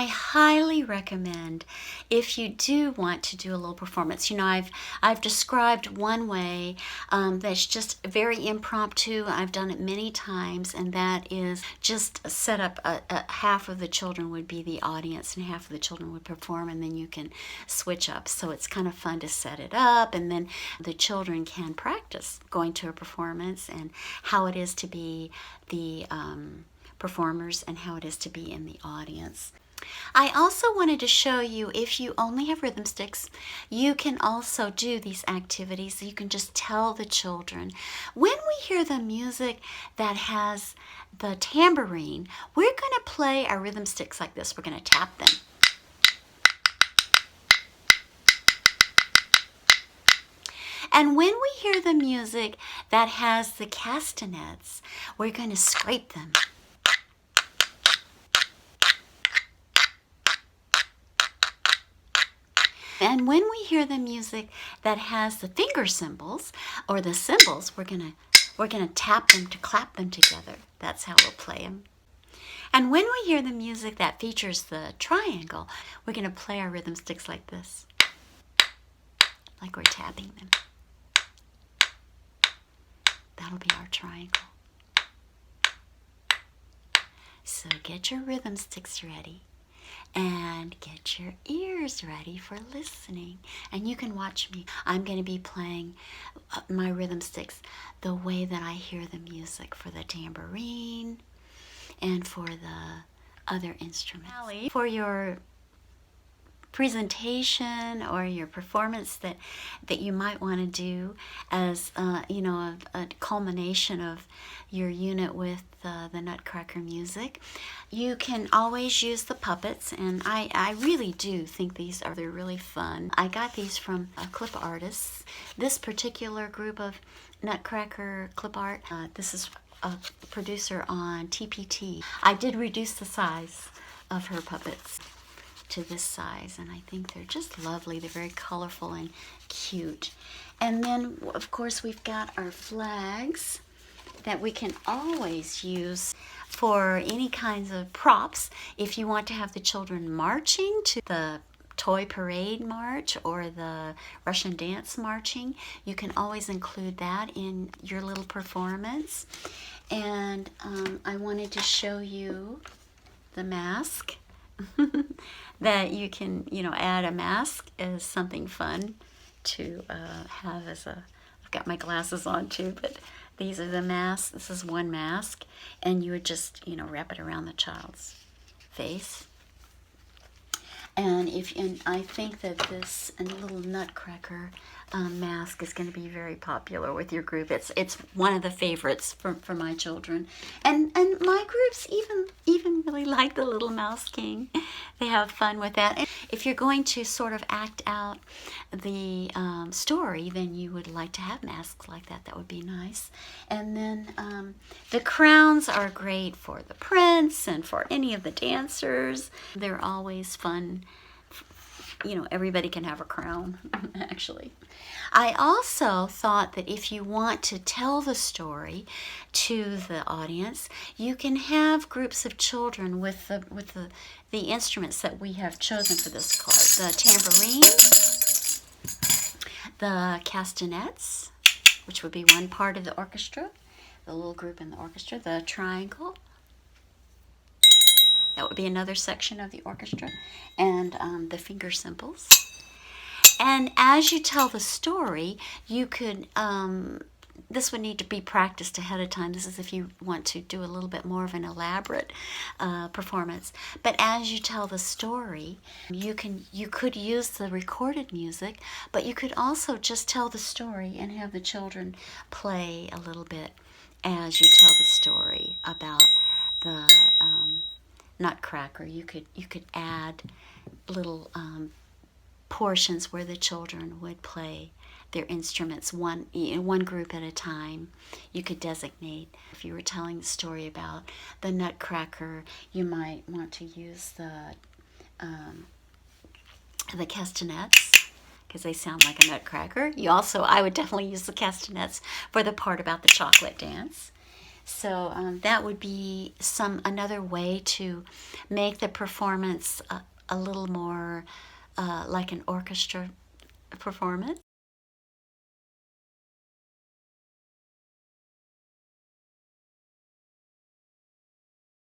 I highly recommend, if you do want to do a little performance. I've described one way that's just very impromptu. I've done it many times, and that is just set up half of the children would be the audience and half of the children would perform, and then you can switch up. So it's kind of fun to set it up, and then the children can practice going to a performance and how it is to be the performers and how it is to be in the audience. I also wanted to show you, if you only have rhythm sticks, you can also do these activities. You can just tell the children, when we hear the music that has the tambourine, we're going to play our rhythm sticks like this. We're going to tap them. And when we hear the music that has the castanets, we're going to scrape them. And when we hear the music that has the finger cymbals or the cymbals, we're gonna tap them to clap them together. That's how we'll play them. And when we hear the music that features the triangle, we're gonna play our rhythm sticks like this, like we're tapping them. That'll be our triangle. So get your rhythm sticks ready. And get your ears ready for listening. And you can watch me. I'm going to be playing my rhythm sticks the way that I hear the music for the tambourine and for the other instruments. For your presentation or your performance that you might want to do as a culmination of your unit with the Nutcracker music, you can always use the puppets, and I really do think they're really fun. I got these from clip artists. This particular group of Nutcracker clip art, this is a producer on TPT. I did reduce the size of her puppets to this size, and I think they're just lovely. They're very colorful and cute. And then of course we've got our flags that we can always use for any kinds of props. If you want to have the children marching to the toy parade march or the Russian dance marching, you can always include that in your little performance. And I wanted to show you the mask. That you can, add a mask as something fun to have as I've got my glasses on too, but these are the masks. This is one mask, and you would just, wrap it around the child's face. And I think that this little Nutcracker mask is going to be very popular with your group. It's one of the favorites for my children, and my groups even really like the Little Mouse King. They have fun with that. And if you're going to sort of act out the story, then you would like to have masks like that. That would be nice. And then the crowns are great for the prince and for any of the dancers. They're always fun. Everybody can have a crown, actually. I also thought that if you want to tell the story to the audience, you can have groups of children with the instruments that we have chosen for this card. The tambourine, the castanets, which would be one part of the orchestra, the little group in the orchestra, the triangle, that would be another section of the orchestra, and the finger cymbals. And as you tell the story, you could, this would need to be practiced ahead of time. This is if you want to do a little bit more of an elaborate performance. But as you tell the story, you could use the recorded music, but you could also just tell the story and have the children play a little bit as you tell the story about the Nutcracker. You could add little portions where the children would play their instruments one group at a time. You could designate, if you were telling the story about the Nutcracker, you might want to use the castanets because they sound like a nutcracker. I would definitely use the castanets for the part about the chocolate dance. So that would be another way to make the performance a little more like an orchestra performance.